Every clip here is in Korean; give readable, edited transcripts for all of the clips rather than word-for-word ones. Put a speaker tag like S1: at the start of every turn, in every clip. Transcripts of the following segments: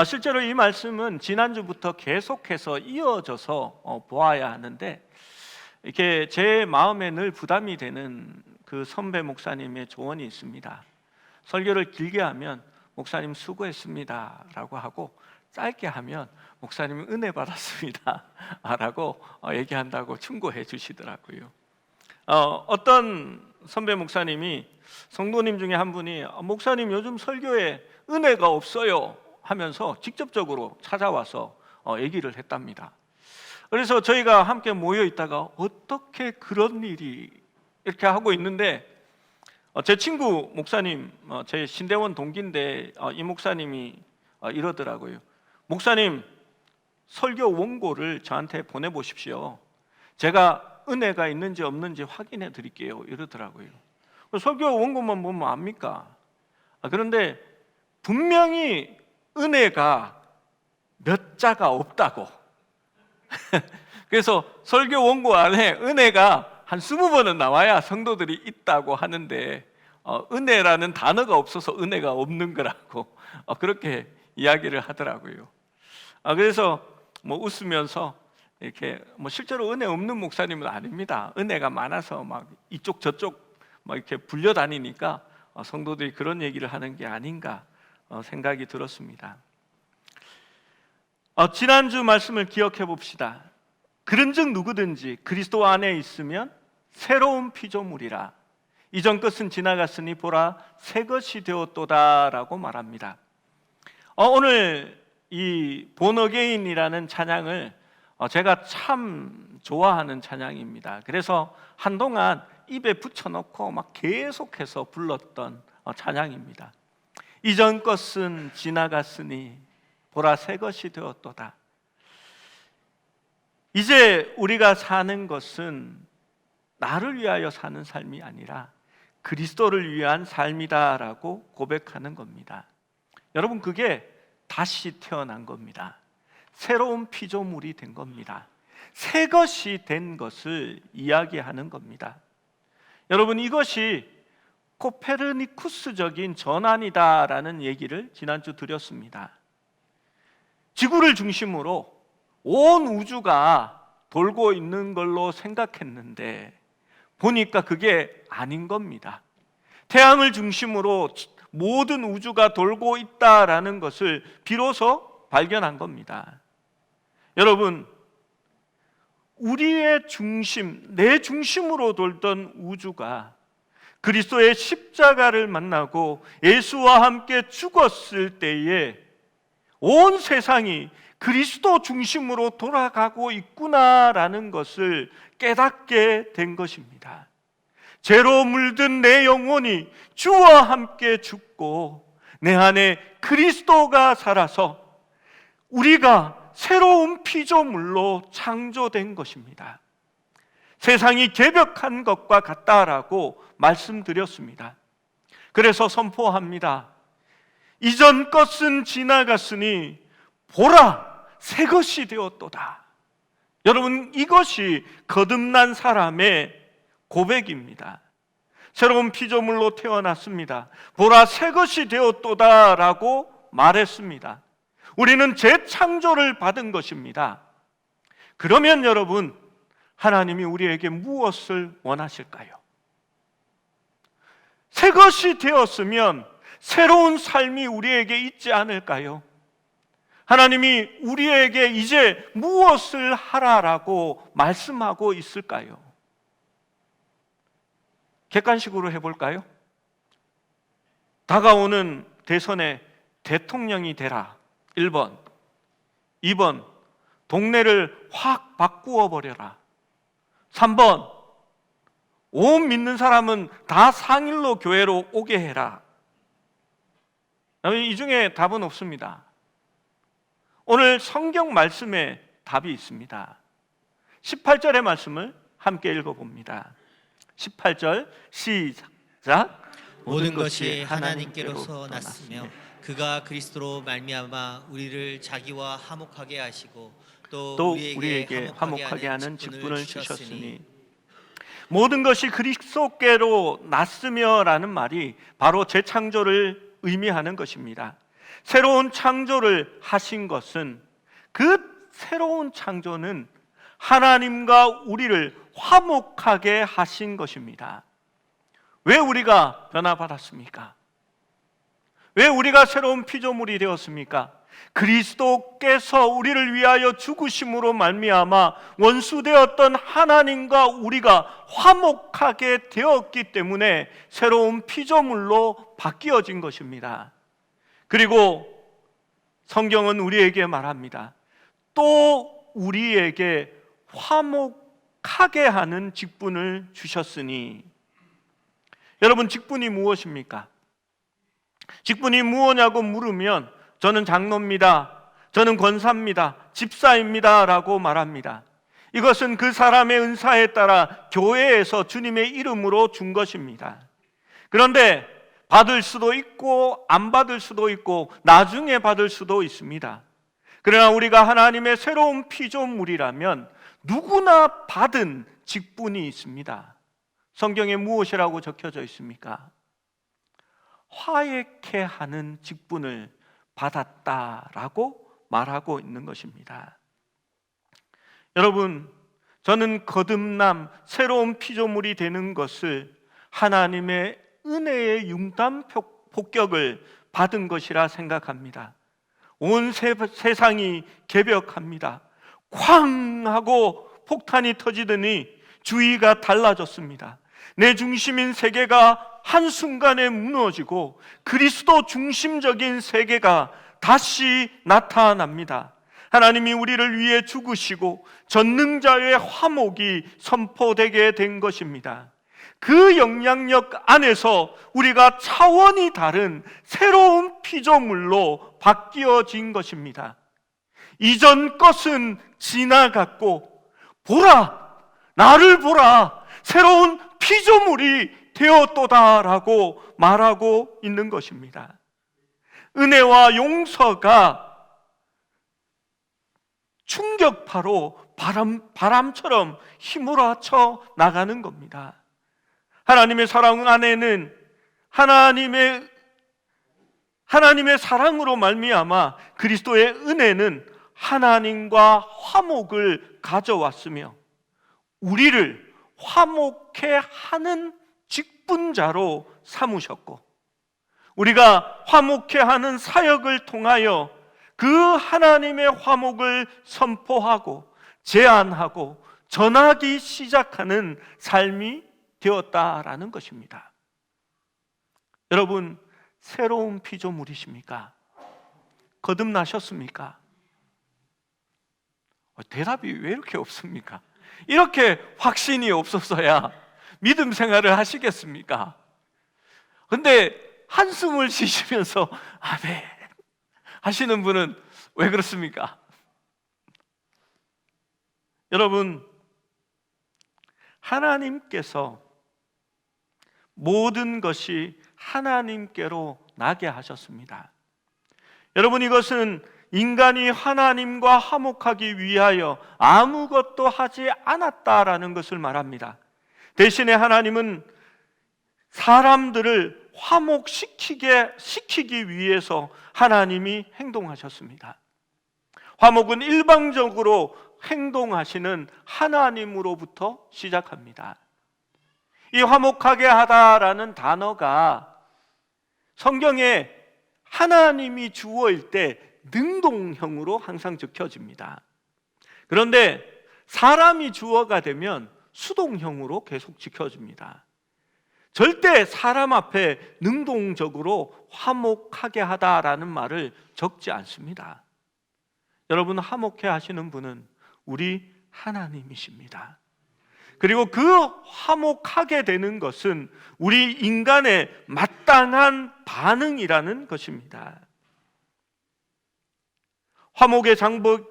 S1: 실제로 이 말씀은 지난주부터 계속해서 이어져서 보아야 하는데, 이렇게 제 마음에 늘 부담이 되는 그 선배 목사님의 조언이 있습니다. 설교를 길게 하면 목사님 수고했습니다 라고 하고, 짧게 하면 목사님 은혜 받았습니다 라고 얘기한다고 충고해 주시더라고요. 어떤 선배 목사님이, 성도님 중에 한 분이 목사님 요즘 설교에 은혜가 없어요 하면서 직접적으로 찾아와서 얘기를 했답니다. 그래서 저희가 함께 모여 있다가 어떻게 그런 일이 이렇게 하고 있는데, 제 친구 목사님, 제 신대원 동기인데 이 목사님이 이러더라고요. 목사님, 설교 원고를 저한테 보내보십시오. 제가 은혜가 있는지 없는지 확인해 드릴게요 이러더라고요. 설교 원고만 보면 압니까? 그런데 분명히 은혜가 몇 자가 없다고. 그래서 설교 원고 안에 은혜가 한 20번은 나와야 성도들이 있다고 하는데, 은혜라는 단어가 없어서 은혜가 없는 거라고 그렇게 이야기를 하더라고요. 그래서 웃으면서 이렇게 실제로 은혜 없는 목사님은 아닙니다. 은혜가 많아서 막 이쪽 저쪽 막 이렇게 불려다니니까 성도들이 그런 얘기를 하는 게 아닌가 생각이 들었습니다. 지난주 말씀을 기억해 봅시다. 그런즉 누구든지 그리스도 안에 있으면 새로운 피조물이라. 이전 것은 지나갔으니 보라 새 것이 되었도다 라고 말합니다. 오늘 이 Born Again이라는 찬양을 제가 참 좋아하는 찬양입니다. 그래서 한동안 입에 붙여놓고 막 계속해서 불렀던 찬양입니다. 이전 것은 지나갔으니 보라 새 것이 되었도다. 이제 우리가 사는 것은 나를 위하여 사는 삶이 아니라 그리스도를 위한 삶이다라고 고백하는 겁니다. 여러분, 그게 다시 태어난 겁니다. 새로운 피조물이 된 겁니다. 새 것이 된 것을 이야기하는 겁니다. 여러분, 이것이 코페르니쿠스적인 전환이다라는 얘기를 지난주 드렸습니다. 지구를 중심으로 온 우주가 돌고 있는 걸로 생각했는데 보니까 그게 아닌 겁니다. 태양을 중심으로 모든 우주가 돌고 있다라는 것을 비로소 발견한 겁니다. 여러분, 우리의 중심, 내 중심으로 돌던 우주가 그리스도의 십자가를 만나고 예수와 함께 죽었을 때에 온 세상이 그리스도 중심으로 돌아가고 있구나라는 것을 깨닫게 된 것입니다. 죄로 물든 내 영혼이 주와 함께 죽고 내 안에 그리스도가 살아서 우리가 새로운 피조물로 창조된 것입니다. 세상이 개벽한 것과 같다라고 말씀드렸습니다. 그래서 선포합니다. 이전 것은 지나갔으니 보라 새 것이 되었도다. 여러분, 이것이 거듭난 사람의 고백입니다. 새로운 피조물로 태어났습니다. 보라 새 것이 되었도다라고 말했습니다. 우리는 재창조를 받은 것입니다. 그러면 여러분, 하나님이 우리에게 무엇을 원하실까요? 새 것이 되었으면 새로운 삶이 우리에게 있지 않을까요? 하나님이 우리에게 이제 무엇을 하라라고 말씀하고 있을까요? 객관식으로 해볼까요? 다가오는 대선에 대통령이 되라 1번, 2번 동네를 확 바꾸어 버려라 3번 온 믿는 사람은 다 상일로 교회로 오게 해라. 이 중에 답은 없습니다. 오늘 성경 말씀에 답이 있습니다. 18절의 말씀을 함께 읽어봅니다. 18절 시작.
S2: 모든 것이 하나님께로서 났으며 그가 그리스도로 말미암아 우리를 자기와 화목하게 하시고 또 우리에게 화목하게 하는 직분을 주셨으니.
S1: 모든 것이 그리스도께로 났으며라는 말이 바로 재창조를 의미하는 것입니다. 새로운 창조를 하신 것은, 그 새로운 창조는 하나님과 우리를 화목하게 하신 것입니다. 왜 우리가 변화받았습니까? 왜 우리가 새로운 피조물이 되었습니까? 그리스도께서 우리를 위하여 죽으심으로 말미암아 원수되었던 하나님과 우리가 화목하게 되었기 때문에 새로운 피조물로 바뀌어진 것입니다. 그리고 성경은 우리에게 말합니다. 또 우리에게 화목하게 하는 직분을 주셨으니. 여러분, 직분이 무엇입니까? 직분이 무엇냐고 물으면 저는 장로입니다, 저는 권사입니다, 집사입니다 라고 말합니다. 이것은 그 사람의 은사에 따라 교회에서 주님의 이름으로 준 것입니다. 그런데 받을 수도 있고 안 받을 수도 있고 나중에 받을 수도 있습니다. 그러나 우리가 하나님의 새로운 피조물이라면 누구나 받은 직분이 있습니다. 성경에 무엇이라고 적혀져 있습니까? 화해케 하는 직분을 받았다라고 말하고 있는 것입니다. 여러분, 저는 거듭남, 새로운 피조물이 되는 것을 하나님의 은혜의 융단 폭격을 받은 것이라 생각합니다. 온 세상이 개벽합니다. 쾅 하고 폭탄이 터지더니 주위가 달라졌습니다. 내 중심인 세계가 한순간에 무너지고 그리스도 중심적인 세계가 다시 나타납니다. 하나님이 우리를 위해 죽으시고 전능자의 화목이 선포되게 된 것입니다. 그 영향력 안에서 우리가 차원이 다른 새로운 피조물로 바뀌어진 것입니다. 이전 것은 지나갔고 보라, 나를 보라, 새로운 피조물이 되었도다라고 말하고 있는 것입니다. 은혜와 용서가 충격파로 바람처럼 휘몰아쳐 나가는 겁니다. 하나님의 사랑 안에는 하나님의 사랑으로 말미암아 그리스도의 은혜는 하나님과 화목을 가져왔으며 우리를 화목해 하는 직분자로 삼으셨고, 우리가 화목해 하는 사역을 통하여 그 하나님의 화목을 선포하고 제안하고 전하기 시작하는 삶이 되었다라는 것입니다. 여러분, 새로운 피조물이십니까? 거듭나셨습니까? 대답이 왜 이렇게 없습니까? 이렇게 확신이 없어서야 믿음 생활을 하시겠습니까? 근데 한숨을 쉬시면서 아멘 하시는 분은 왜 그렇습니까? 여러분, 하나님께서 모든 것이 하나님께로 나게 하셨습니다. 여러분, 이것은 인간이 하나님과 화목하기 위하여 아무것도 하지 않았다라는 것을 말합니다. 대신에 하나님은 사람들을 화목시키기 위해서 하나님이 행동하셨습니다. 화목은 일방적으로 행동하시는 하나님으로부터 시작합니다. 이 화목하게 하다라는 단어가 성경에 하나님이 주어일 때 능동형으로 항상 적혀집니다. 그런데 사람이 주어가 되면 수동형으로 계속 지켜집니다. 절대 사람 앞에 능동적으로 화목하게 하다라는 말을 적지 않습니다. 여러분, 화목해 하시는 분은 우리 하나님이십니다. 그리고 그 화목하게 되는 것은 우리 인간의 마땅한 반응이라는 것입니다. 화목의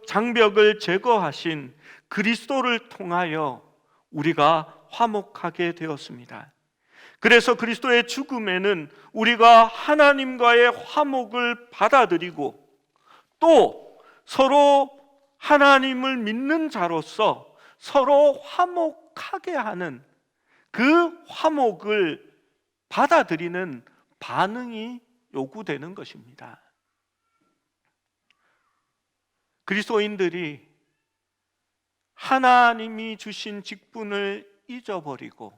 S1: 장벽을 제거하신 그리스도를 통하여 우리가 화목하게 되었습니다. 그래서 그리스도의 죽음에는 우리가 하나님과의 화목을 받아들이고 또 서로 하나님을 믿는 자로서 서로 화목하게 하는 그 화목을 받아들이는 반응이 요구되는 것입니다. 그리스도인들이 하나님이 주신 직분을 잊어버리고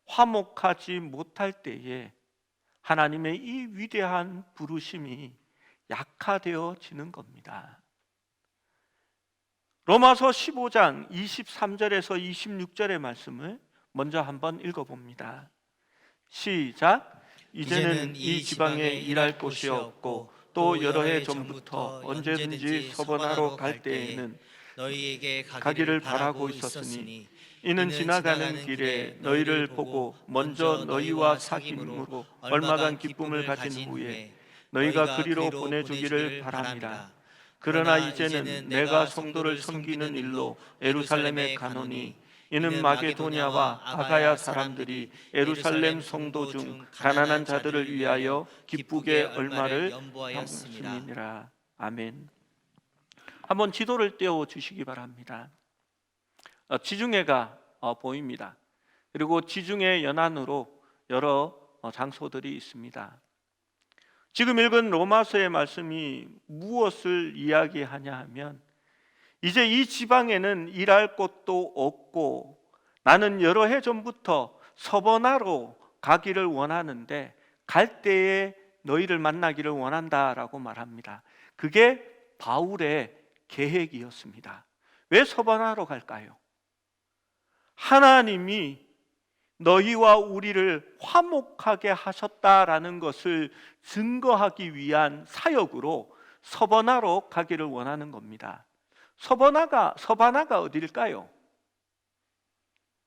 S1: 화목하지 못할 때에 하나님의 이 위대한 부르심이 약화되어지는 겁니다. 로마서 15장 23절에서 26절의 말씀을 먼저 한번 읽어봅니다. 시작. 이제는 이 지방에 일할 곳이 없고 또 여러 해 전부터 언제든지 서번하러 갈 때에는
S2: 너희에게
S1: 가기를 바라고 있었으니 이는 지나가는 길에 너희를 보고 먼저 너희와 사귐으로 얼마간 기쁨을 가진 후에 너희가 그리로 보내주기를 바랍니다. 그러나 이제는 내가 성도를 섬기는 일로 예루살렘에 가노니 이는 마게도냐와 아가야 사람들이 예루살렘 성도 중 가난한 자들을 위하여 기쁘게 얼마를 염보하였음이니라. 아멘. 한번 지도를 띄워 주시기 바랍니다. 지중해가 보입니다. 그리고 지중해 연안으로 여러 장소들이 있습니다. 지금 읽은 로마서의 말씀이 무엇을 이야기하냐 하면 이제 이 지방에는 일할 곳도 없고 나는 여러 해 전부터 서번하러 가기를 원하는데 갈 때에 너희를 만나기를 원한다라고 말합니다. 그게 바울의 계획이었습니다. 왜 서번하러 갈까요? 하나님이 너희와 우리를 화목하게 하셨다라는 것을 증거하기 위한 사역으로 서번하러 가기를 원하는 겁니다. 서바나가 어디일까요?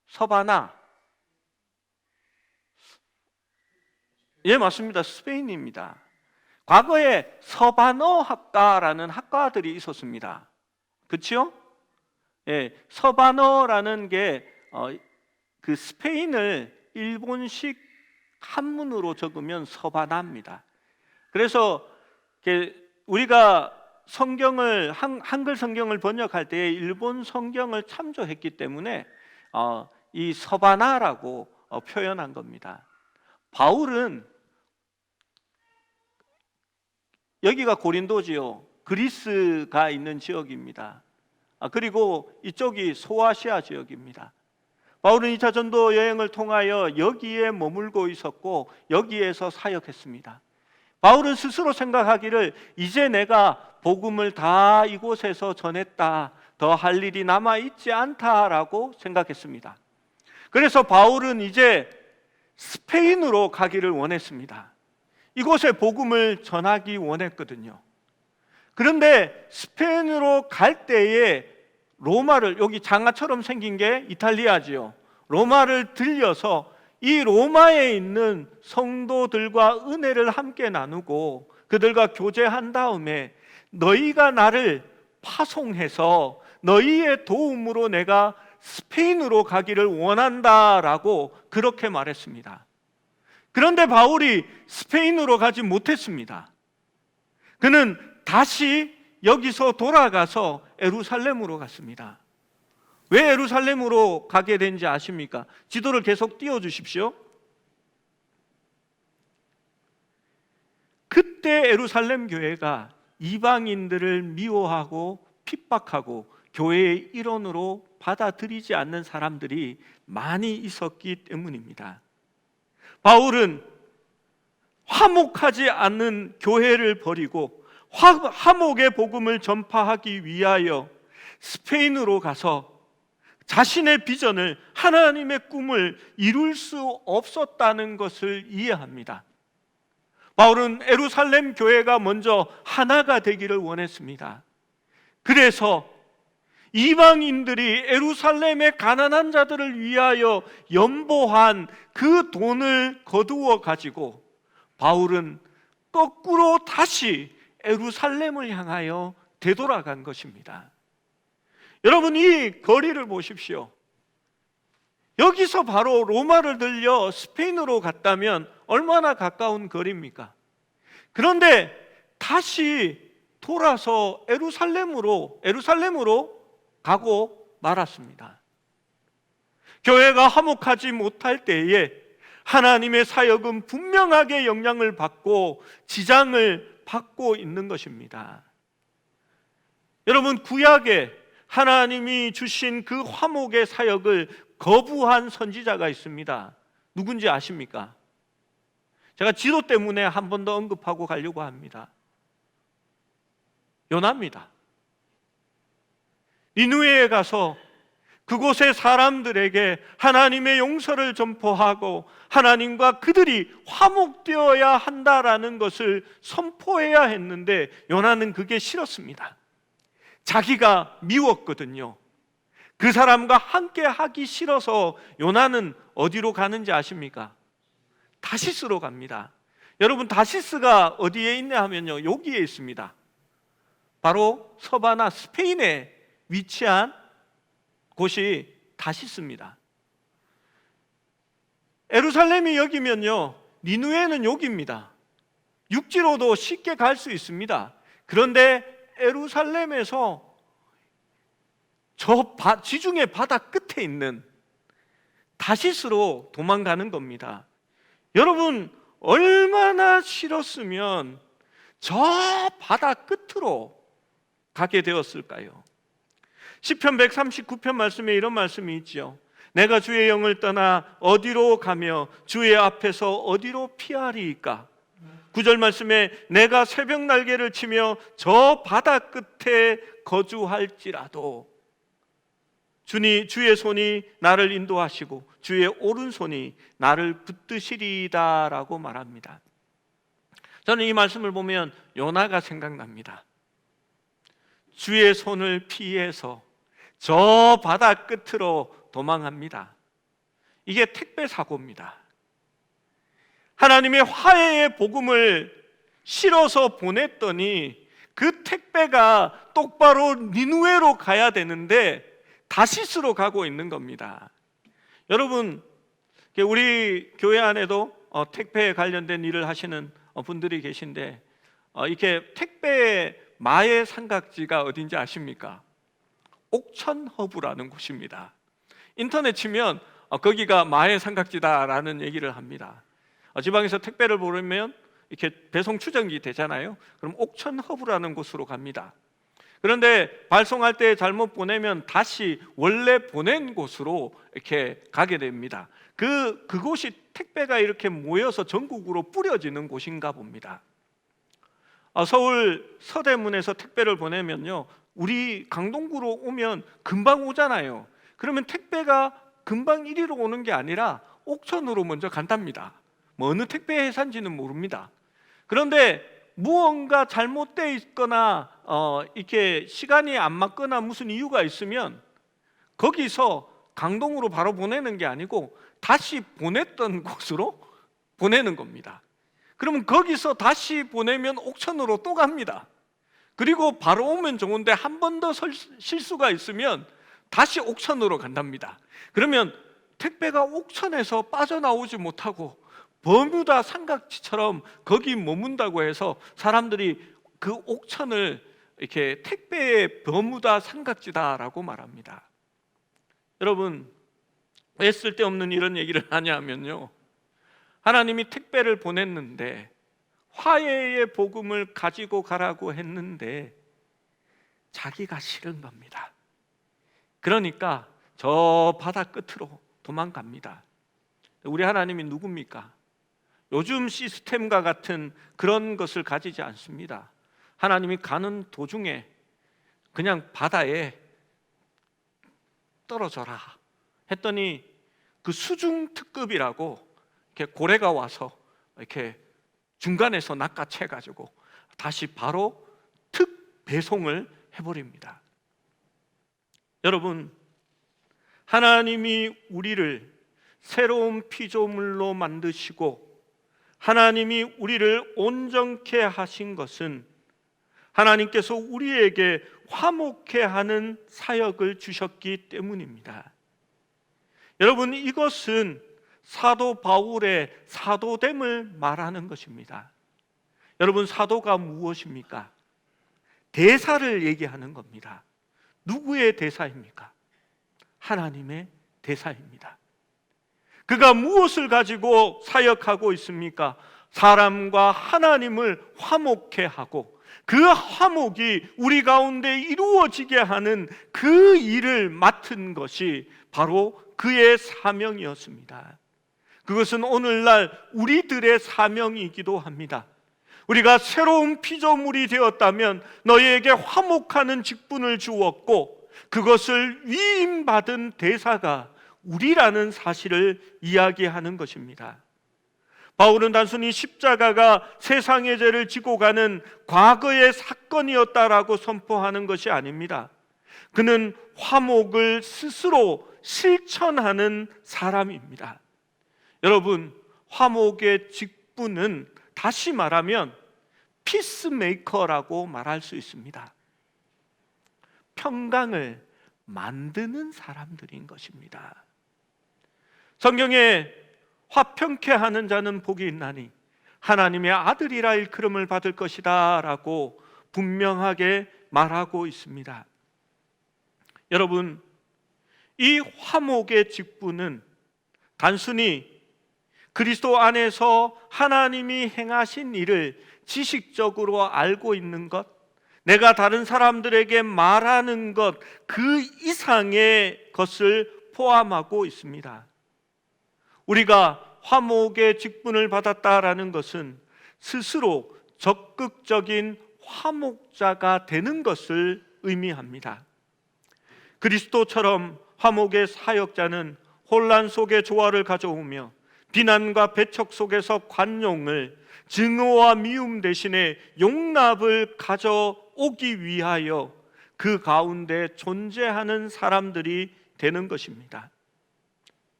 S1: 서바나. 예, 맞습니다. 스페인입니다. 과거에 서바너 학과라는 학과들이 있었습니다. 그렇죠? 예, 서바너라는 게 그 스페인을 일본식 한문으로 적으면 서바나입니다. 그래서 우리가 성경을 한글 성경을 번역할 때 일본 성경을 참조했기 때문에 이 서바나라고 표현한 겁니다. 바울은 여기가 고린도지요. 그리스가 있는 지역입니다. 그리고 이쪽이 소아시아 지역입니다. 바울은 2차 전도 여행을 통하여 여기에 머물고 있었고 여기에서 사역했습니다. 바울은 스스로 생각하기를 이제 내가 복음을 다 이곳에서 전했다, 더 할 일이 남아있지 않다라고 생각했습니다. 그래서 바울은 이제 스페인으로 가기를 원했습니다. 이곳에 복음을 전하기 원했거든요. 그런데 스페인으로 갈 때에 로마를, 여기 장아처럼 생긴 게 이탈리아지요. 로마를 들려서 이 로마에 있는 성도들과 은혜를 함께 나누고 그들과 교제한 다음에 너희가 나를 파송해서 너희의 도움으로 내가 스페인으로 가기를 원한다라고 그렇게 말했습니다. 그런데 바울이 스페인으로 가지 못했습니다. 그는 다시 여기서 돌아가서 예루살렘으로 갔습니다. 왜 예루살렘으로 가게 된지 아십니까? 지도를 계속 띄워주십시오. 그때 예루살렘 교회가 이방인들을 미워하고 핍박하고 교회의 일원으로 받아들이지 않는 사람들이 많이 있었기 때문입니다. 바울은 화목하지 않는 교회를 버리고 화목의 복음을 전파하기 위하여 스페인으로 가서 자신의 비전을, 하나님의 꿈을 이룰 수 없었다는 것을 이해합니다. 바울은 예루살렘 교회가 먼저 하나가 되기를 원했습니다. 그래서 이방인들이 예루살렘의 가난한 자들을 위하여 연보한 그 돈을 거두어 가지고 바울은 거꾸로 다시 예루살렘을 향하여 되돌아간 것입니다. 여러분, 이 거리를 보십시오. 여기서 바로 로마를 들려 스페인으로 갔다면 얼마나 가까운 거리입니까? 그런데 다시 돌아서 예루살렘으로 가고 말았습니다. 교회가 화목하지 못할 때에 하나님의 사역은 분명하게 영향을 받고 지장을 받고 있는 것입니다. 여러분, 구약에 하나님이 주신 그 화목의 사역을 거부한 선지자가 있습니다. 누군지 아십니까? 제가 지도 때문에 한 번 더 언급하고 가려고 합니다. 요나입니다. 니느웨에 가서 그곳의 사람들에게 하나님의 용서를 전포하고 하나님과 그들이 화목되어야 한다라는 것을 선포해야 했는데 요나는 그게 싫었습니다. 자기가 미웠거든요. 그 사람과 함께 하기 싫어서 요나는 어디로 가는지 아십니까? 다시스로 갑니다. 여러분, 다시스가 어디에 있냐 하면요, 여기에 있습니다. 바로 서바나, 스페인에 위치한 곳이 다시스입니다. 예루살렘이 여기면요, 니느웨는 여기입니다. 육지로도 쉽게 갈 수 있습니다. 그런데 예루살렘에서 저 지중해 바다 끝에 있는 다시스로 도망가는 겁니다. 여러분, 얼마나 싫었으면 저 바다 끝으로 가게 되었을까요? 시편 139편 말씀에 이런 말씀이 있죠. 내가 주의 영을 떠나 어디로 가며 주의 앞에서 어디로 피하리이까? 9절 말씀에 내가 새벽 날개를 치며 저 바다 끝에 거주할지라도 주의 손이 나를 인도하시고 주의 오른손이 나를 붙드시리이다 라고 말합니다. 저는 이 말씀을 보면 요나가 생각납니다. 주의 손을 피해서 저 바다 끝으로 도망합니다. 이게 택배 사고입니다. 하나님의 화해의 복음을 실어서 보냈더니 그 택배가 똑바로 니느웨로 가야 되는데 다시스로 가고 있는 겁니다. 여러분, 우리 교회 안에도 택배에 관련된 일을 하시는 분들이 계신데 이렇게 택배의 마의 삼각지가 어딘지 아십니까? 옥천허브라는 곳입니다. 인터넷 치면 거기가 마의 삼각지다라는 얘기를 합니다. 지방에서 택배를 보내면 이렇게 배송 추정이 되잖아요. 그럼 옥천허브라는 곳으로 갑니다. 그런데 발송할 때 잘못 보내면 다시 원래 보낸 곳으로 이렇게 가게 됩니다. 그곳이 택배가 이렇게 모여서 전국으로 뿌려지는 곳인가 봅니다. 서울 서대문에서 택배를 보내면요, 우리 강동구로 오면 금방 오잖아요. 그러면 택배가 금방 이리로 오는 게 아니라 옥천으로 먼저 간답니다. 뭐 어느 택배 회사인지는 모릅니다. 그런데 무언가 잘못되어 있거나 이렇게 시간이 안 맞거나 무슨 이유가 있으면 거기서 강동으로 바로 보내는 게 아니고 다시 보냈던 곳으로 보내는 겁니다. 그러면 거기서 다시 보내면 옥천으로 또 갑니다. 그리고 바로 오면 좋은데 한 번 더 실수가 있으면 다시 옥천으로 간답니다. 그러면 택배가 옥천에서 빠져나오지 못하고 버뮤다 삼각지처럼 거기 머문다고 해서 사람들이 그 옥천을 이렇게 택배의 버뮤다 삼각지다라고 말합니다. 여러분, 왜 쓸데없는 이런 얘기를 하냐면요, 하나님이 택배를 보냈는데 화해의 복음을 가지고 가라고 했는데 자기가 싫은 겁니다. 그러니까 저 바다 끝으로 도망갑니다. 우리 하나님이 누굽니까? 요즘 시스템과 같은 그런 것을 가지지 않습니다. 하나님이 가는 도중에 그냥 바다에 떨어져라 했더니 그 수중 특급이라고 이렇게 고래가 와서 이렇게 중간에서 낚아채 가지고 다시 바로 특 배송을 해버립니다. 여러분, 하나님이 우리를 새로운 피조물로 만드시고 하나님이 우리를 온전케 하신 것은 하나님께서 우리에게 화목케 하는 사역을 주셨기 때문입니다. 여러분, 이것은 사도 바울의 사도됨을 말하는 것입니다. 여러분, 사도가 무엇입니까? 대사를 얘기하는 겁니다. 누구의 대사입니까? 하나님의 대사입니다. 그가 무엇을 가지고 사역하고 있습니까? 사람과 하나님을 화목케 하고 그 화목이 우리 가운데 이루어지게 하는 그 일을 맡은 것이 바로 그의 사명이었습니다. 그것은 오늘날 우리들의 사명이기도 합니다. 우리가 새로운 피조물이 되었다면 너희에게 화목하는 직분을 주었고 그것을 위임받은 대사가 우리라는 사실을 이야기하는 것입니다. 바울은 단순히 십자가가 세상의 죄를 지고 가는 과거의 사건이었다라고 선포하는 것이 아닙니다. 그는 화목을 스스로 실천하는 사람입니다. 여러분, 화목의 직분은 다시 말하면 피스메이커라고 말할 수 있습니다. 평강을 만드는 사람들인 것입니다. 성경에 화평케 하는 자는 복이 있나니 하나님의 아들이라 일컬음을 받을 것이다 라고 분명하게 말하고 있습니다. 여러분, 이 화목의 직분은 단순히 그리스도 안에서 하나님이 행하신 일을 지식적으로 알고 있는 것, 내가 다른 사람들에게 말하는 것, 그 이상의 것을 포함하고 있습니다. 우리가 화목의 직분을 받았다라는 것은 스스로 적극적인 화목자가 되는 것을 의미합니다. 그리스도처럼 화목의 사역자는 혼란 속에 조화를 가져오며 비난과 배척 속에서 관용을, 증오와 미움 대신에 용납을 가져오기 위하여 그 가운데 존재하는 사람들이 되는 것입니다.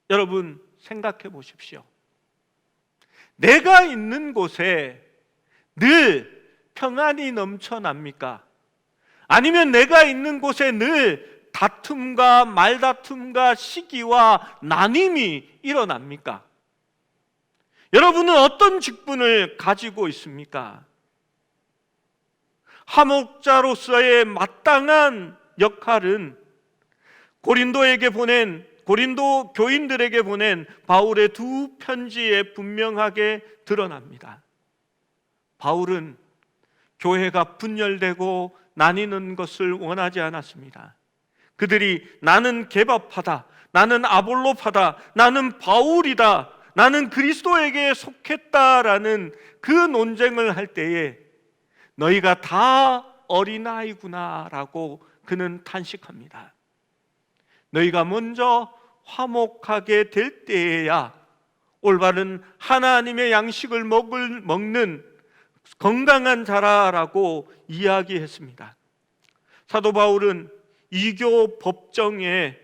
S1: 여러분, 생각해 보십시오. 내가 있는 곳에 늘 평안이 넘쳐납니까? 아니면 내가 있는 곳에 늘 다툼과 말다툼과 시기와 나눔이 일어납니까? 여러분은 어떤 직분을 가지고 있습니까? 화목자로서의 마땅한 역할은 고린도 교인들에게 보낸 바울의 두 편지에 분명하게 드러납니다. 바울은 교회가 분열되고 나뉘는 것을 원하지 않았습니다. 그들이 나는 개밥하다, 나는 아볼로파다, 나는 바울이다, 나는 그리스도에게 속했다라는 그 논쟁을 할 때에 너희가 다 어린아이구나 라고 그는 탄식합니다. 너희가 먼저 화목하게 될 때에야 올바른 하나님의 양식을 먹는 건강한 자라라고 이야기했습니다. 사도 바울은 이교 법정에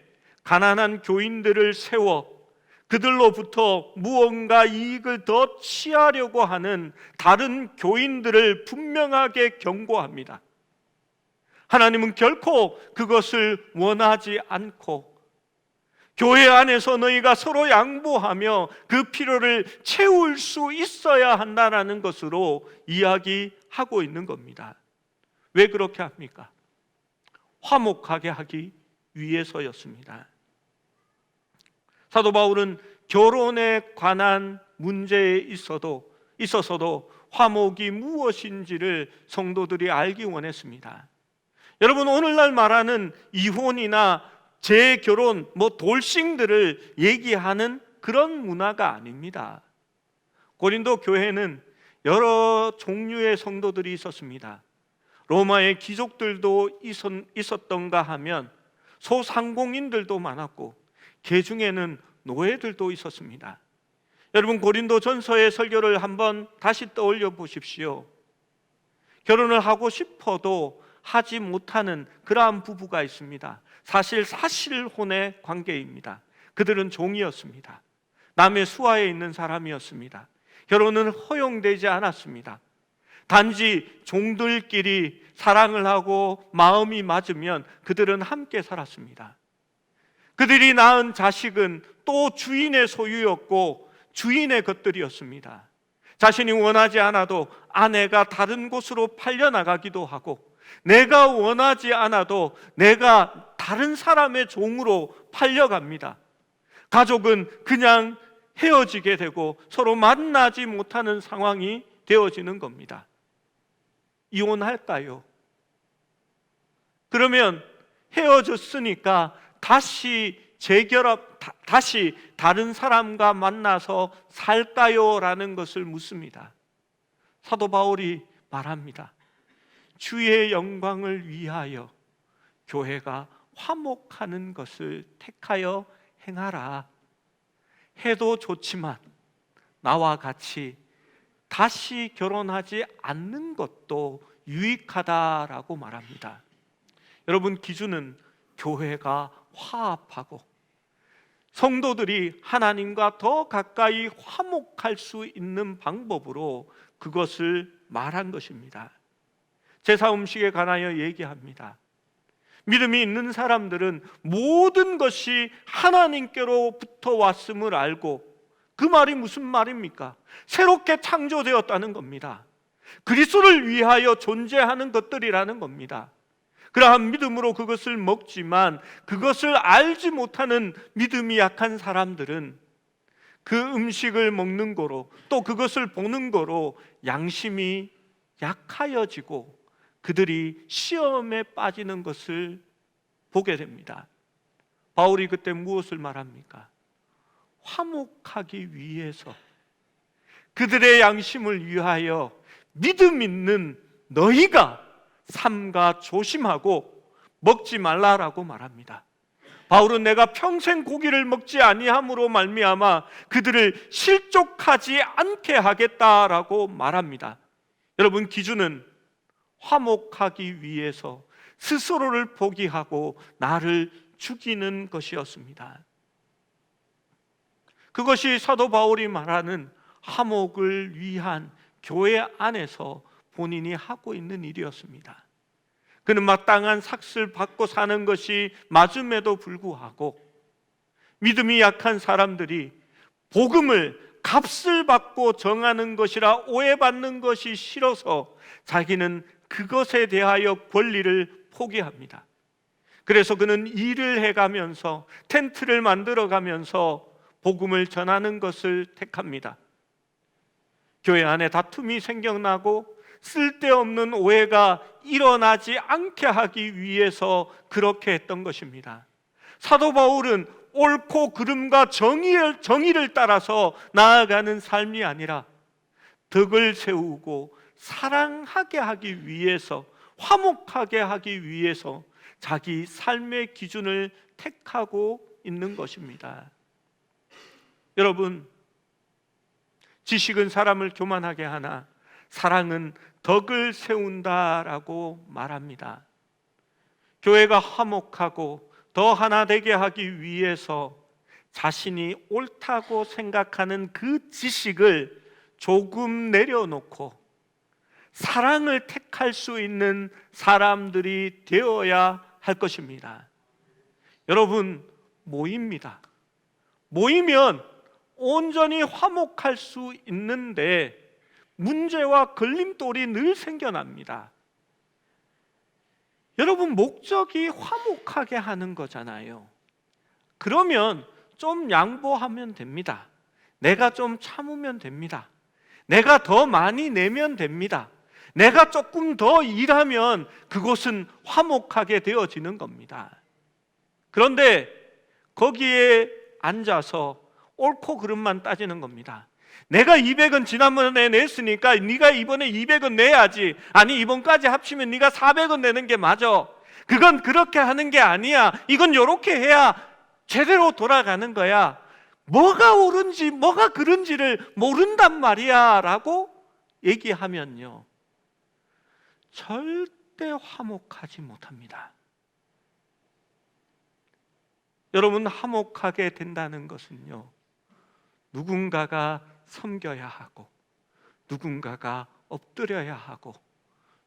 S1: 가난한 교인들을 세워 그들로부터 무언가 이익을 더 취하려고 하는 다른 교인들을 분명하게 경고합니다. 하나님은 결코 그것을 원하지 않고 교회 안에서 너희가 서로 양보하며 그 필요를 채울 수 있어야 한다는 것으로 이야기하고 있는 겁니다. 왜 그렇게 합니까? 화목하게 하기 위해서였습니다. 사도 바울은 결혼에 관한 문제에 있어서도 화목이 무엇인지를 성도들이 알기 원했습니다. 여러분, 오늘날 말하는 이혼이나 재결혼, 돌싱들을 얘기하는 그런 문화가 아닙니다. 고린도 교회는 여러 종류의 성도들이 있었습니다. 로마의 귀족들도 있었던가 하면 소상공인들도 많았고 그 중에는 노예들도 있었습니다. 여러분, 고린도 전서의 설교를 한번 다시 떠올려 보십시오. 결혼을 하고 싶어도 하지 못하는 그러한 부부가 있습니다. 사실혼의 관계입니다. 그들은 종이었습니다. 남의 수하에 있는 사람이었습니다. 결혼은 허용되지 않았습니다. 단지 종들끼리 사랑을 하고 마음이 맞으면 그들은 함께 살았습니다. 그들이 낳은 자식은 또 주인의 소유였고 주인의 것들이었습니다. 자신이 원하지 않아도 아내가 다른 곳으로 팔려나가기도 하고, 내가 원하지 않아도 내가 다른 사람의 종으로 팔려갑니다. 가족은 그냥 헤어지게 되고 서로 만나지 못하는 상황이 되어지는 겁니다. 이혼할까요? 그러면 헤어졌으니까 다시 재결합, 다시 다른 사람과 만나서 살까요? 라는 것을 묻습니다. 사도 바울이 말합니다. 주의 영광을 위하여 교회가 화목하는 것을 택하여 행하라. 해도 좋지만 나와 같이 다시 결혼하지 않는 것도 유익하다라고 말합니다. 여러분, 기준은 교회가 화합하고 성도들이 하나님과 더 가까이 화목할 수 있는 방법으로 그것을 말한 것입니다. 제사 음식에 관하여 얘기합니다. 믿음이 있는 사람들은 모든 것이 하나님께로부터 왔음을 알고, 그 말이 무슨 말입니까? 새롭게 창조되었다는 겁니다. 그리스도를 위하여 존재하는 것들이라는 겁니다. 그러한 믿음으로 그것을 먹지만 그것을 알지 못하는 믿음이 약한 사람들은 그 음식을 먹는 거로, 또 그것을 보는 거로 양심이 약하여지고 그들이 시험에 빠지는 것을 보게 됩니다. 바울이 그때 무엇을 말합니까? 화목하기 위해서, 그들의 양심을 위하여 믿음 있는 너희가 삼가 조심하고 먹지 말라라고 말합니다. 바울은 내가 평생 고기를 먹지 아니함으로 말미암아 그들을 실족하지 않게 하겠다라고 말합니다. 여러분, 기준은 화목하기 위해서 스스로를 포기하고 나를 죽이는 것이었습니다. 그것이 사도 바울이 말하는 화목을 위한 교회 안에서 본인이 하고 있는 일이었습니다. 그는 마땅한 삭을 받고 사는 것이 맞음에도 불구하고 믿음이 약한 사람들이 복음을 값을 받고 정하는 것이라 오해받는 것이 싫어서 자기는 그것에 대하여 권리를 포기합니다. 그래서 그는 일을 해가면서 텐트를 만들어가면서 복음을 전하는 것을 택합니다. 교회 안에 다툼이 생겨나고 쓸데없는 오해가 일어나지 않게 하기 위해서 그렇게 했던 것입니다. 사도 바울은 옳고 그름과 정의를 따라서 나아가는 삶이 아니라 덕을 세우고 사랑하게 하기 위해서, 화목하게 하기 위해서 자기 삶의 기준을 택하고 있는 것입니다. 여러분, 지식은 사람을 교만하게 하나 사랑은 덕을 세운다라고 말합니다. 교회가 화목하고 더 하나 되게 하기 위해서 자신이 옳다고 생각하는 그 지식을 조금 내려놓고 사랑을 택할 수 있는 사람들이 되어야 할 것입니다. 여러분, 모입니다. 모이면 온전히 화목할 수 있는데 문제와 걸림돌이 늘 생겨납니다. 여러분, 목적이 화목하게 하는 거잖아요. 그러면 좀 양보하면 됩니다. 내가 좀 참으면 됩니다. 내가 더 많이 내면 됩니다. 내가 조금 더 일하면 그곳은 화목하게 되어지는 겁니다. 그런데 거기에 앉아서 옳고 그름만 따지는 겁니다. 내가 200원 지난번에 냈으니까 네가 이번에 200원 내야지. 아니, 이번까지 합치면 네가 400원 내는 게 맞아. 그건 그렇게 하는 게 아니야. 이건 이렇게 해야 제대로 돌아가는 거야. 뭐가 옳은지 뭐가 그른지를 모른단 말이야 라고 얘기하면요, 절대 화목하지 못합니다. 여러분, 화목하게 된다는 것은요, 누군가가 섬겨야 하고 누군가가 엎드려야 하고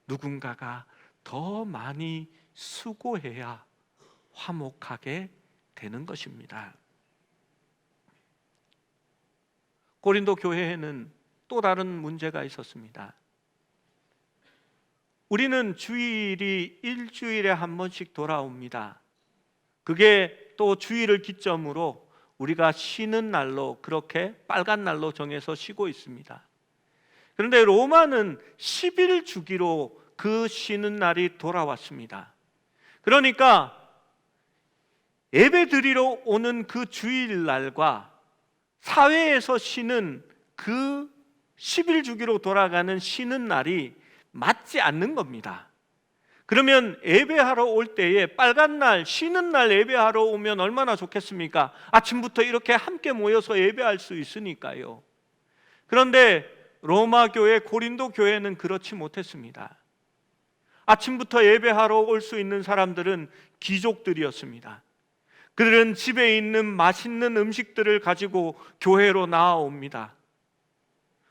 S1: 누군가가 더 많이 수고해야 화목하게 되는 것입니다. 고린도 교회에는 또 다른 문제가 있었습니다. 우리는 주일이 일주일에 한 번씩 돌아옵니다. 그게 또 주일을 기점으로 우리가 쉬는 날로, 그렇게 빨간 날로 정해서 쉬고 있습니다. 그런데 로마는 10일 주기로 그 쉬는 날이 돌아왔습니다. 그러니까 예배 드리러 오는 그 주일날과 사회에서 쉬는 그 10일 주기로 돌아가는 쉬는 날이 맞지 않는 겁니다. 그러면 예배하러 올 때에 빨간 날, 쉬는 날 예배하러 오면 얼마나 좋겠습니까? 아침부터 이렇게 함께 모여서 예배할 수 있으니까요. 그런데 로마 교회, 고린도 교회는 그렇지 못했습니다. 아침부터 예배하러 올 수 있는 사람들은 귀족들이었습니다. 그들은 집에 있는 맛있는 음식들을 가지고 교회로 나아옵니다.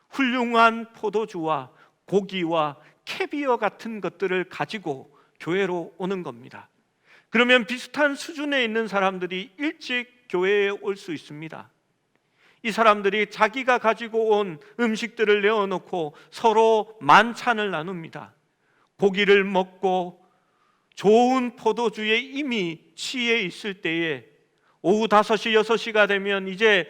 S1: 훌륭한 포도주와 고기와 캐비어 같은 것들을 가지고 교회로 오는 겁니다. 그러면 비슷한 수준에 있는 사람들이 일찍 교회에 올 수 있습니다. 이 사람들이 자기가 가지고 온 음식들을 내어놓고 서로 만찬을 나눕니다. 고기를 먹고 좋은 포도주에 이미 취해 있을 때에 오후 5시, 6시가 되면 이제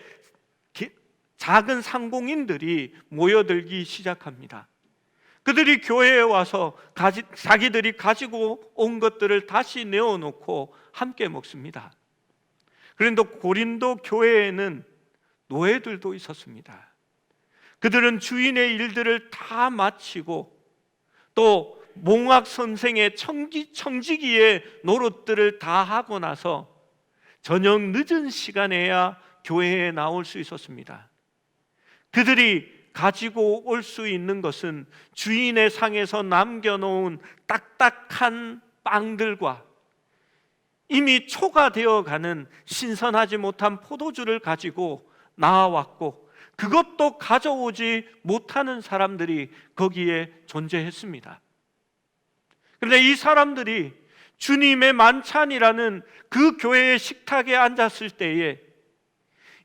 S1: 작은 상공인들이 모여들기 시작합니다. 그들이 교회에 와서 자기들이 가지고 온 것들을 다시 내어놓고 함께 먹습니다. 그런데 고린도 교회에는 노예들도 있었습니다. 그들은 주인의 일들을 다 마치고 또 몽학 선생의 청지기의 노릇들을 다 하고 나서 저녁 늦은 시간에야 교회에 나올 수 있었습니다. 그들이 가지고 올 수 있는 것은 주인의 상에서 남겨놓은 딱딱한 빵들과 이미 초가되어 가는 신선하지 못한 포도주를 가지고 나와왔고, 그것도 가져오지 못하는 사람들이 거기에 존재했습니다. 그런데 이 사람들이 주님의 만찬이라는 그 교회의 식탁에 앉았을 때에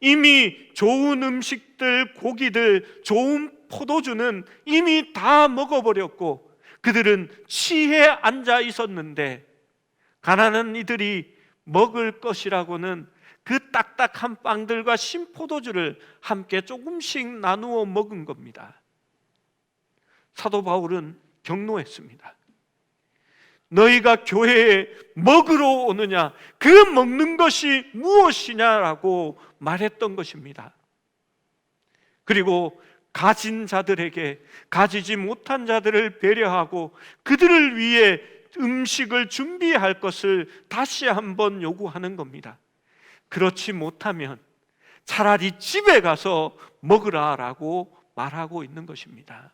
S1: 이미 좋은 음식들, 고기들, 좋은 포도주는 이미 다 먹어버렸고 그들은 취해 앉아 있었는데, 가난한 이들이 먹을 것이라고는 그 딱딱한 빵들과 신포도주를 함께 조금씩 나누어 먹은 겁니다. 사도 바울은 경노했습니다. 너희가 교회에 먹으러 오느냐, 그 먹는 것이 무엇이냐라고 말했던 것입니다. 그리고 가진 자들에게 가지지 못한 자들을 배려하고 그들을 위해 음식을 준비할 것을 다시 한번 요구하는 겁니다. 그렇지 못하면 차라리 집에 가서 먹으라라고 말하고 있는 것입니다.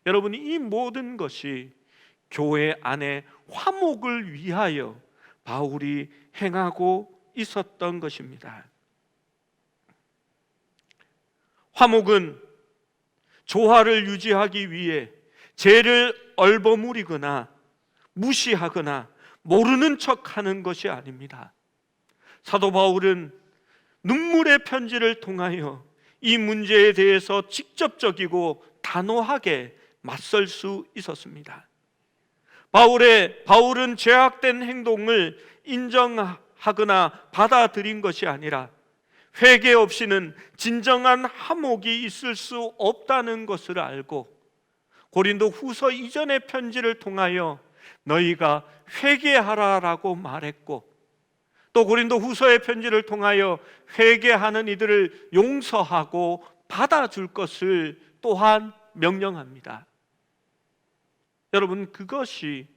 S1: 여러분, 이 모든 것이 교회 안에 화목을 위하여 바울이 행하고 있었던 것입니다. 화목은 조화를 유지하기 위해 죄를 얼버무리거나 무시하거나 모르는 척하는 것이 아닙니다. 사도 바울은 눈물의 편지를 통하여 이 문제에 대해서 직접적이고 단호하게 맞설 수 있었습니다. 바울은 죄악된 행동을 인정하거나 받아들인 것이 아니라 회개 없이는 진정한 화목이 있을 수 없다는 것을 알고 고린도 후서 이전의 편지를 통하여 너희가 회개하라라고 말했고, 또 고린도 후서의 편지를 통하여 회개하는 이들을 용서하고 받아줄 것을 또한 명령합니다. 여러분, 그것이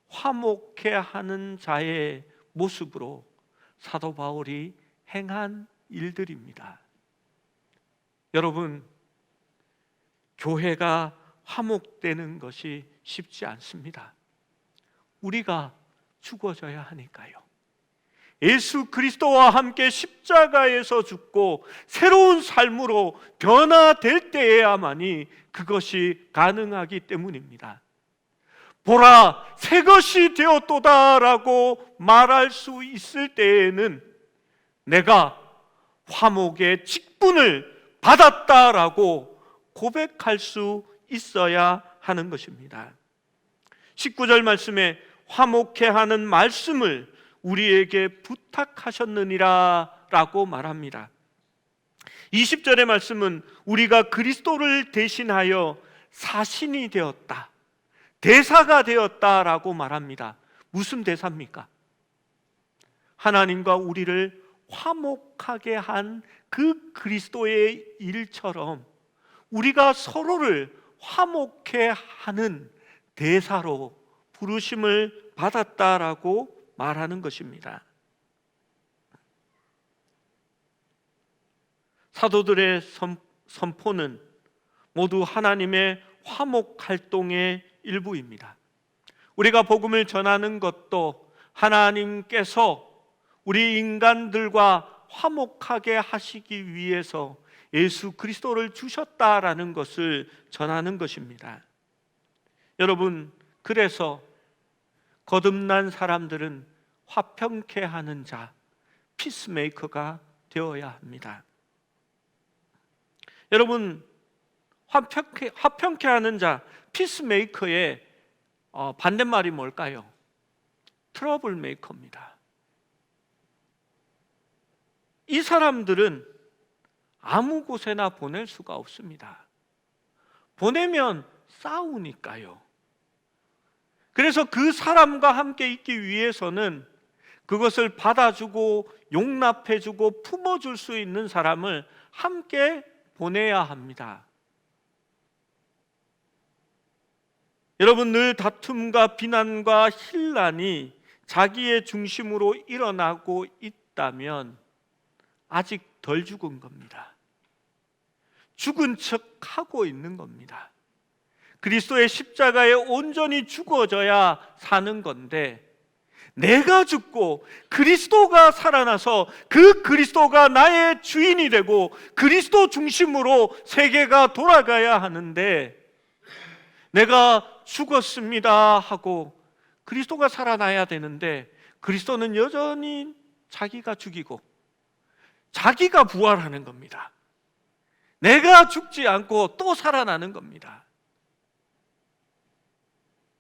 S1: 화목해 하는 자의 모습으로 사도 바울이 행한 일들입니다. 여러분, 교회가 화목되는 것이 쉽지 않습니다. 우리가 죽어져야 하니까요. 예수 그리스도와 함께 십자가에서 죽고 새로운 삶으로 변화될 때에야만이 그것이 가능하기 때문입니다. 보라, 새 것이 되었도다라고 말할 수 있을 때에는 내가 화목의 직분을 받았다라고 고백할 수 있어야 하는 것입니다. 19절 말씀에 화목해 하는 말씀을 우리에게 부탁하셨느니라 라고 말합니다. 20절의 말씀은 우리가 그리스도를 대신하여 사신이 되었다, 대사가 되었다라고 말합니다. 무슨 대사입니까? 하나님과 우리를 화목하게 한 그 그리스도의 일처럼 우리가 서로를 화목해 하는 대사로 부르심을 받았다라고 말하는 것입니다. 사도들의 선포는 모두 하나님의 화목 활동의 일부입니다. 우리가 복음을 전하는 것도 하나님께서 우리 인간들과 화목하게 하시기 위해서 예수 그리스도를 주셨다라는 것을 전하는 것입니다. 여러분, 그래서 거듭난 사람들은 화평케 하는 자, 피스메이커가 되어야 합니다. 여러분, 화평케 하는 자, 피스메이커의 반대말이 뭘까요? 트러블 메이커입니다. 이 사람들은 아무 곳에나 보낼 수가 없습니다. 보내면 싸우니까요. 그래서 그 사람과 함께 있기 위해서는 그것을 받아주고 용납해주고 품어줄 수 있는 사람을 함께 보내야 합니다. 여러분, 늘 다툼과 비난과 혼란이 자기의 중심으로 일어나고 있다면 아직 덜 죽은 겁니다. 죽은 척 하고 있는 겁니다. 그리스도의 십자가에 온전히 죽어져야 사는 건데, 내가 죽고 그리스도가 살아나서 그 그리스도가 나의 주인이 되고 그리스도 중심으로 세계가 돌아가야 하는데, 내가 죽었습니다 하고 그리스도가 살아나야 되는데 그리스도는 여전히 자기가 죽이고 자기가 부활하는 겁니다. 내가 죽지 않고 또 살아나는 겁니다.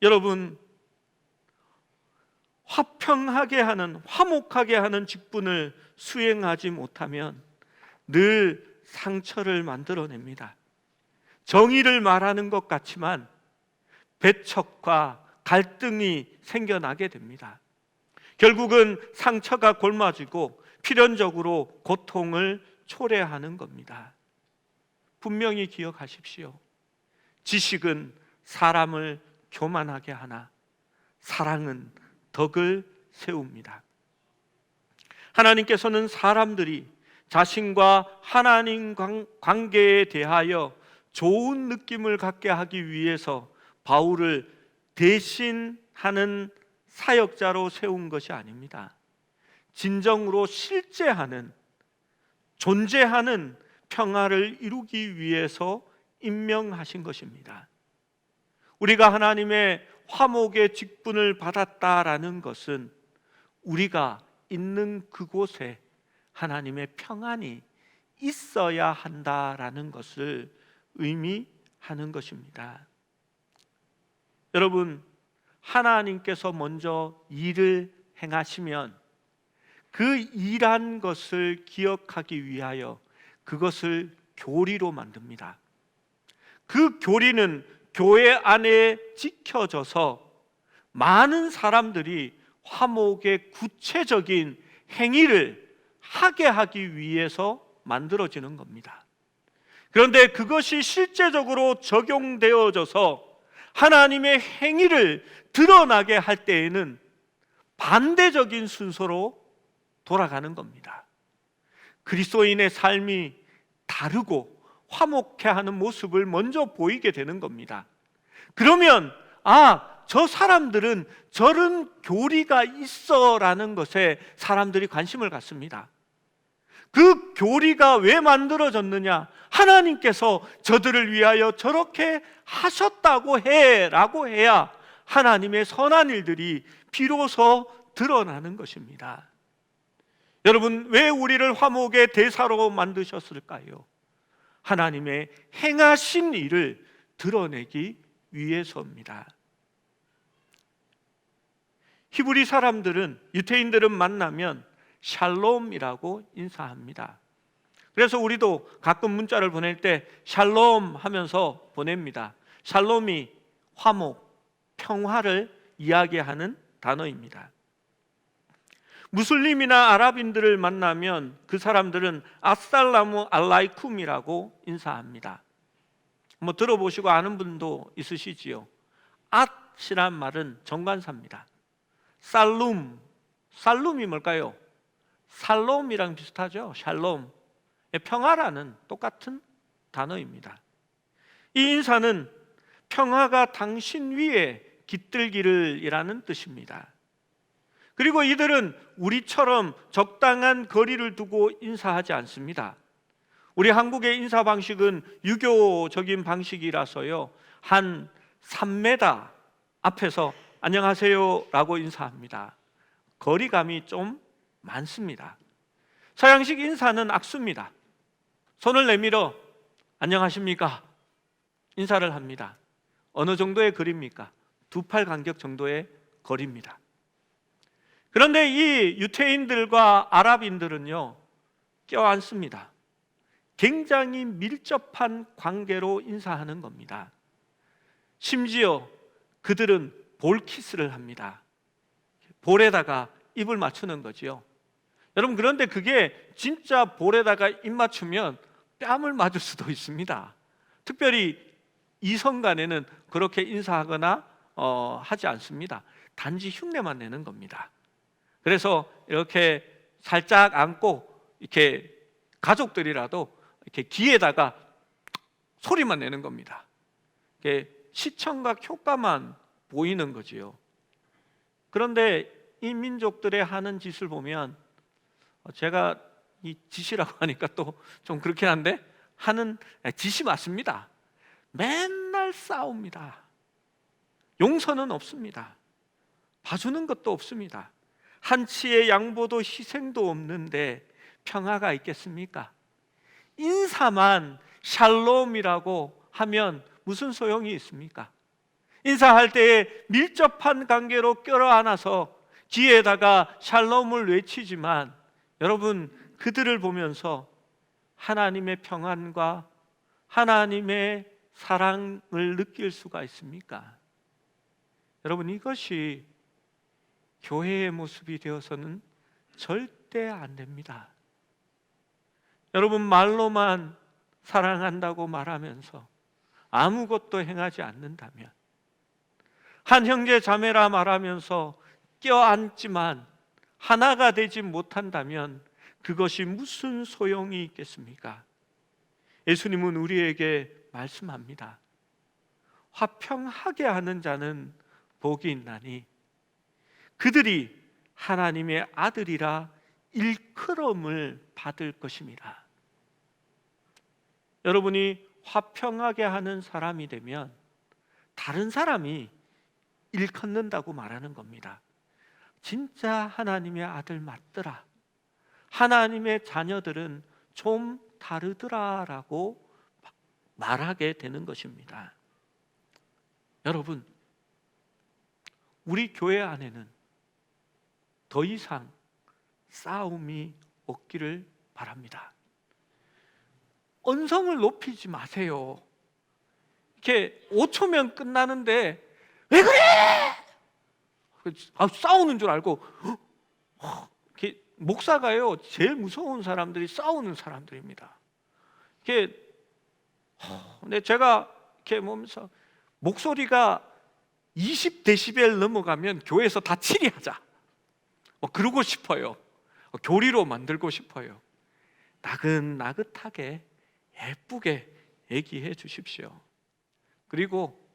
S1: 여러분, 화평하게 하는, 화목하게 하는 직분을 수행하지 못하면 늘 상처를 만들어냅니다. 정의를 말하는 것 같지만 배척과 갈등이 생겨나게 됩니다. 결국은 상처가 골마지고 필연적으로 고통을 초래하는 겁니다. 분명히 기억하십시오. 지식은 사람을 교만하게 하나 사랑은 덕을 세웁니다. 하나님께서는 사람들이 자신과 하나님 관계에 대하여 좋은 느낌을 갖게 하기 위해서 바울을 대신하는 사역자로 세운 것이 아닙니다. 진정으로 실제하는, 존재하는 평화를 이루기 위해서 임명하신 것입니다. 우리가 하나님의 화목의 직분을 받았다라는 것은 우리가 있는 그곳에 하나님의 평안이 있어야 한다라는 것을 의미하는 것입니다. 여러분, 하나님께서 먼저 일을 행하시면 그 일한 것을 기억하기 위하여 그것을 교리로 만듭니다. 그 교리는 교회 안에 지켜져서 많은 사람들이 화목의 구체적인 행위를 하게 하기 위해서 만들어지는 겁니다. 그런데 그것이 실제적으로 적용되어져서 하나님의 행위를 드러나게 할 때에는 반대적인 순서로 돌아가는 겁니다. 그리스도인의 삶이 다르고 화목해 하는 모습을 먼저 보이게 되는 겁니다. 그러면 저 사람들은 저런 교리가 있어라는 것에 사람들이 관심을 갖습니다. 그 교리가 왜 만들어졌느냐? 하나님께서 저들을 위하여 저렇게 하셨다고 해라고 해야 하나님의 선한 일들이 비로소 드러나는 것입니다. 여러분, 왜 우리를 화목의 대사로 만드셨을까요? 하나님의 행하신 일을 드러내기 위해서입니다. 히브리 사람들은, 유태인들은 만나면 샬롬이라고 인사합니다. 그래서 우리도 가끔 문자를 보낼 때 샬롬 하면서 보냅니다. 샬롬이 화목, 평화를 이야기하는 단어입니다. 무슬림이나 아랍인들을 만나면 그 사람들은 아살라무 알라이쿰이라고 인사합니다. 뭐 들어보시고 아는 분도 있으시지요. 앗이란 말은 정관사입니다. 살룸이 뭘까요? 살롬이랑 비슷하죠. 샬롬, 평화라는 똑같은 단어입니다. 이 인사는 평화가 당신 위에 깃들기를 이라는 뜻입니다. 그리고 이들은 우리처럼 적당한 거리를 두고 인사하지 않습니다. 우리 한국의 인사 방식은 유교적인 방식이라서요, 한 3m 앞에서 안녕하세요 라고 인사합니다. 거리감이 좀 많습니다. 서양식 인사는 악수입니다. 손을 내밀어 안녕하십니까 인사를 합니다. 어느 정도의 거리입니까? 2팔 간격 정도의 거리입니다. 그런데 이 유태인들과 아랍인들은요, 껴안습니다. 굉장히 밀접한 관계로 인사하는 겁니다. 심지어 그들은 볼키스를 합니다. 볼에다가 입을 맞추는 거지요. 여러분, 그런데 그게 진짜 볼에다가 입 맞추면 뺨을 맞을 수도 있습니다. 특별히 이성 간에는 그렇게 인사하거나 하지 않습니다. 단지 흉내만 내는 겁니다. 그래서 이렇게 살짝 안고 이렇게 가족들이라도 이렇게 귀에다가 소리만 내는 겁니다. 이게 시청각 효과만 보이는 거지요. 그런데 이 민족들의 하는 짓을 보면, 제가 이 짓이라고 하니까 또 좀 그렇긴 한데, 하는 짓이 맞습니다. 맨날 싸웁니다. 용서는 없습니다. 봐주는 것도 없습니다. 한치의 양보도 희생도 없는데 평화가 있겠습니까? 인사만 샬롬이라고 하면 무슨 소용이 있습니까? 인사할 때에 밀접한 관계로 껴안아서 귀에다가 샬롬을 외치지만, 여러분, 그들을 보면서 하나님의 평안과 하나님의 사랑을 느낄 수가 있습니까? 여러분, 이것이 교회의 모습이 되어서는 절대 안 됩니다. 여러분, 말로만 사랑한다고 말하면서 아무것도 행하지 않는다면, 한 형제 자매라 말하면서 껴안지만 하나가 되지 못한다면 그것이 무슨 소용이 있겠습니까? 예수님은 우리에게 말씀합니다. 화평하게 하는 자는 복이 있나니 그들이 하나님의 아들이라 일컬음을 받을 것임이라. 여러분이 화평하게 하는 사람이 되면 다른 사람이 일컫는다고 말하는 겁니다. 진짜 하나님의 아들 맞더라, 하나님의 자녀들은 좀 다르더라라고 말하게 되는 것입니다. 여러분, 우리 교회 안에는 더 이상 싸움이 없기를 바랍니다. 언성을 높이지 마세요. 이렇게 5초면 끝나는데 왜 그래? 싸우는 줄 알고. 이렇게 목사가요, 제일 무서운 사람들이 싸우는 사람들입니다. 근데 제가 이렇게 보면서 목소리가 20데시벨 넘어가면 교회에서 다 치리하자, 그러고 싶어요. 교리로 만들고 싶어요. 나긋나긋하게 예쁘게 얘기해 주십시오. 그리고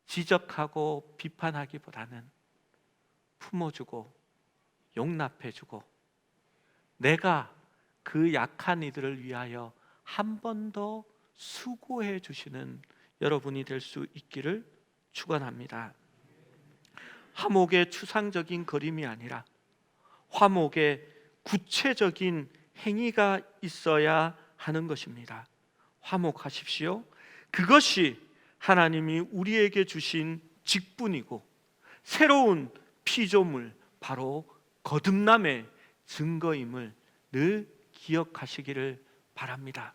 S1: 지적하고 비판하기보다는 품어주고 용납해주고, 내가 그 약한 이들을 위하여 한 번 더 수고해 주시는 여러분이 될 수 있기를 축원합니다. 화목의 추상적인 그림이 아니라 화목의 구체적인 행위가 있어야 하는 것입니다. 화목하십시오. 그것이 하나님이 우리에게 주신 직분이고 새로운 피조물, 바로 거듭남의 증거임을 늘 기억하시기를 바랍니다.